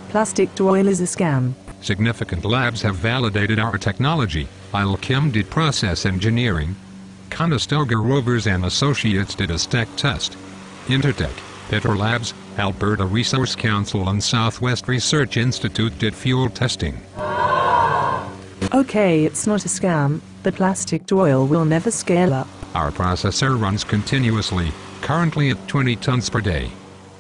Plastic to oil is a scam. Significant labs have validated our technology. Alchem did process engineering. Conestoga Rovers and Associates did a stack test. Intertek, Petrolabs, Alberta Resource Council and Southwest Research Institute did fuel testing. Okay, it's not a scam. The plastic to oil will never scale up. Our processor runs continuously, currently at 20 tons per day.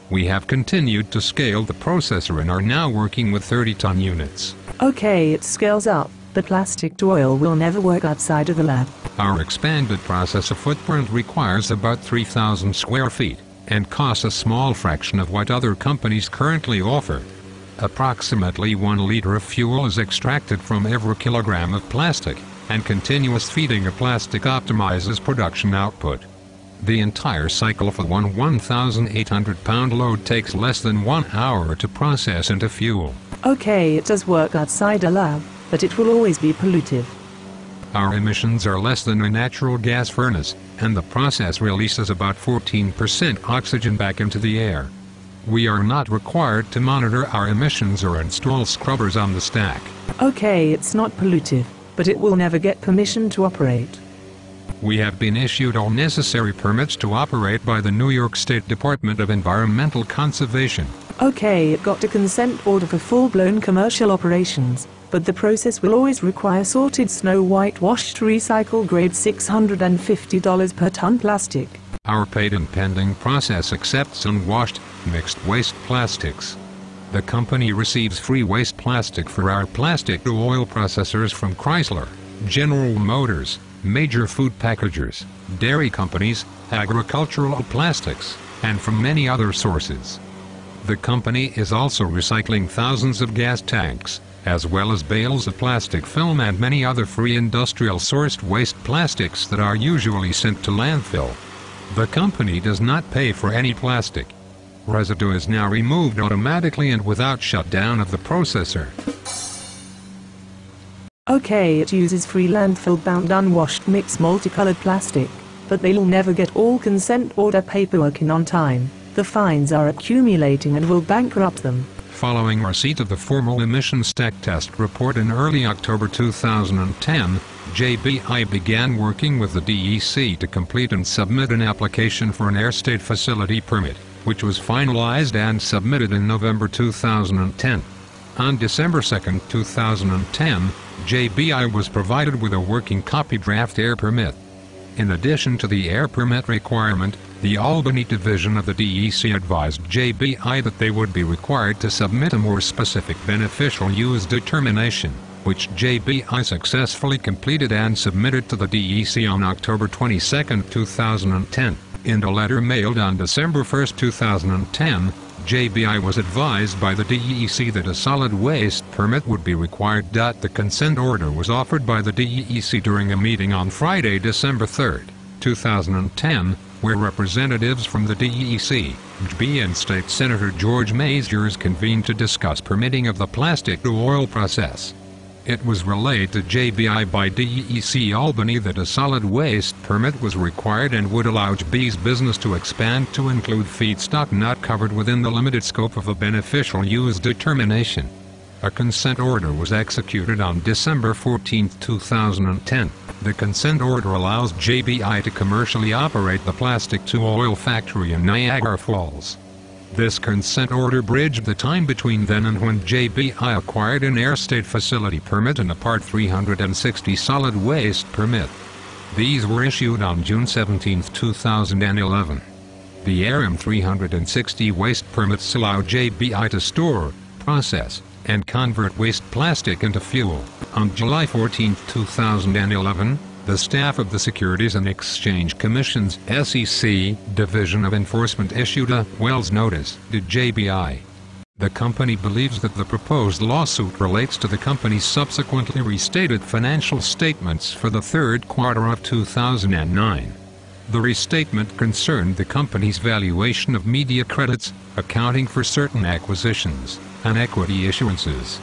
We have continued to scale the processor and are now working with 30-ton units. Okay, it scales up. The plastic to oil will never work outside of the lab. Our expanded processor footprint requires about 3,000 square feet and costs a small fraction of what other companies currently offer. Approximately 1 liter of fuel is extracted from every kilogram of plastic, and continuous feeding of plastic optimizes production output. The entire cycle for one 1,800-pound load takes less than 1 hour to process into fuel. Okay, it does work outside a lab, but it will always be pollutive. Our emissions are less than a natural gas furnace, and the process releases about 14% oxygen back into the air. We are not required to monitor our emissions or install scrubbers on the stack. Okay, it's not pollutive, but it will never get permission to operate. We have been issued all necessary permits to operate by the New York State Department of Environmental Conservation. Okay, it got a consent order for full-blown commercial operations, but the process will always require sorted snow white-washed recycle grade $650 per ton plastic. Our patent-pending process accepts unwashed, mixed waste plastics. The company receives free waste plastic for our plastic-to-oil processors from Chrysler, General Motors, major food packagers, dairy companies, agricultural plastics, and from many other sources. The company is also recycling thousands of gas tanks, as well as bales of plastic film and many other free industrial-sourced waste plastics that are usually sent to landfill. The company does not pay for any plastic. Residue is now removed automatically and without shutdown of the processor. Okay, it uses free landfill-bound unwashed mixed multicolored plastic, but they'll never get all consent order paperwork in on time. The fines are accumulating and will bankrupt them. Following receipt of the formal emission stack test report in early October 2010, JBII began working with the DEC to complete and submit an application for an air state facility permit, which was finalized and submitted in November 2010. On December 2, 2010, JBII was provided with a working copy draft air permit. In addition to the air permit requirement, the Albany division of the DEC advised JBII that they would be required to submit a more specific beneficial use determination, which JBII successfully completed and submitted to the DEC on October 22, 2010. In a letter mailed on December 1, 2010, JBII was advised by the DEC that a solid waste permit would be required. The consent order was offered by the DEC during a meeting on Friday, December 3, 2010, where representatives from the DEC, JBII and State Senator George Mazurs convened to discuss permitting of the plastic-to-oil process. It was relayed to JBII by DEC Albany that a solid waste permit was required and would allow JBII's business to expand to include feedstock not covered within the limited scope of a beneficial use determination. A consent order was executed on December 14, 2010. The consent order allows JBII to commercially operate the plastic-to-oil factory in Niagara Falls. This consent order bridged the time between then and when JBII acquired an air state facility permit and a Part 360 solid waste permit. These were issued on June 17, 2011. The RM 360 waste permits allow JBII to store, process, and convert waste plastic into fuel. On July 14, 2011, the staff of the Securities and Exchange Commission's SEC Division of Enforcement issued a Wells notice to JBII. The company believes that the proposed lawsuit relates to the company's subsequently restated financial statements for the third quarter of 2009. The restatement concerned the company's valuation of media credits, accounting for certain acquisitions, and equity issuances.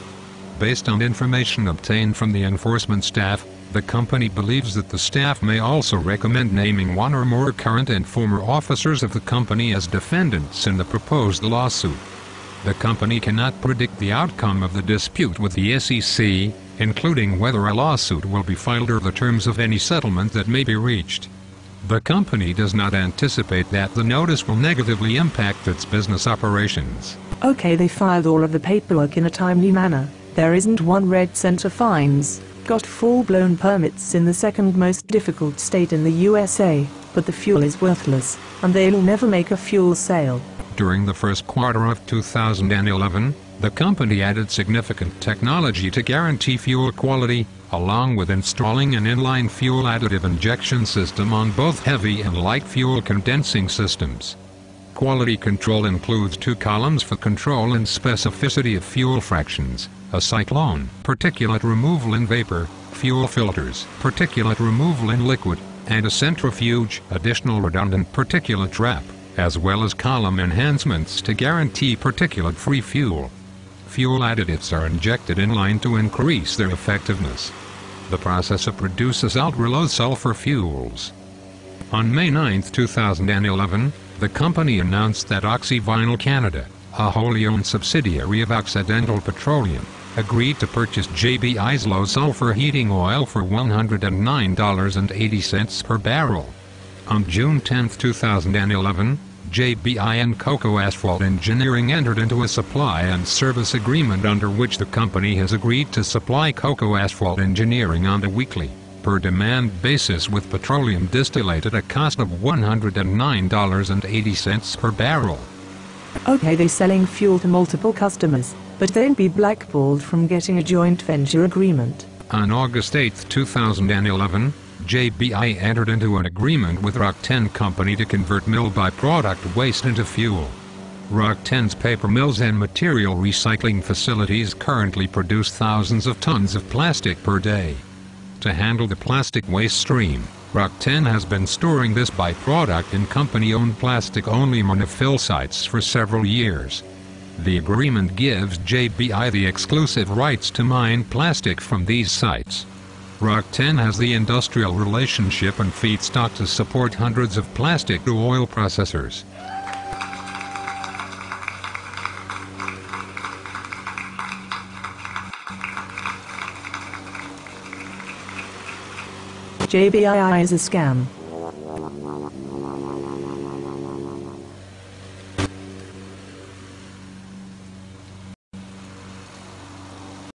Based on information obtained from the enforcement staff, the company believes that the staff may also recommend naming one or more current and former officers of the company as defendants in the proposed lawsuit. The company cannot predict the outcome of the dispute with the SEC, including whether a lawsuit will be filed or the terms of any settlement that may be reached. The company does not anticipate that the notice will negatively impact its business operations. Okay, they filed all of the paperwork in a timely manner. There isn't one red cent of fines. Got full-blown permits in the second most difficult state in the USA, but the fuel is worthless, and they'll never make a fuel sale. During the first quarter of 2011, the company added significant technology to guarantee fuel quality, along with installing an inline fuel additive injection system on both heavy and light fuel condensing systems. Quality control includes 2 columns for control and specificity of fuel fractions, a cyclone, particulate removal in vapor, fuel filters, particulate removal in liquid, and a centrifuge, additional redundant particulate trap, as well as column enhancements to guarantee particulate-free fuel. Fuel additives are injected inline to increase their effectiveness. The process produces ultra-low sulfur fuels. On May 9, 2011, the company announced that Oxyvinyl Canada, a wholly-owned subsidiary of Occidental Petroleum, agreed to purchase JBII's low-sulfur heating oil for $109.80 per barrel. On June 10, 2011, JBII and Cocoa Asphalt Engineering entered into a supply and service agreement under which the company has agreed to supply Cocoa Asphalt Engineering on a weekly, per-demand basis with petroleum distillate at a cost of $109.80 per barrel. Okay, they're selling fuel to multiple customers, but they'll be blackballed from getting a joint venture agreement. On August 8, 2011, JBII entered into an agreement with Rock 10 Company to convert mill byproduct waste into fuel. Rock 10's paper mills and material recycling facilities currently produce thousands of tons of plastic per day. To handle the plastic waste stream, Rock 10 has been storing this byproduct in company-owned plastic-only monofill sites for several years. The agreement gives JBII the exclusive rights to mine plastic from these sites. Rock 10 has the industrial relationship and feedstock to support hundreds of plastic-to-oil processors. JBII is a scam.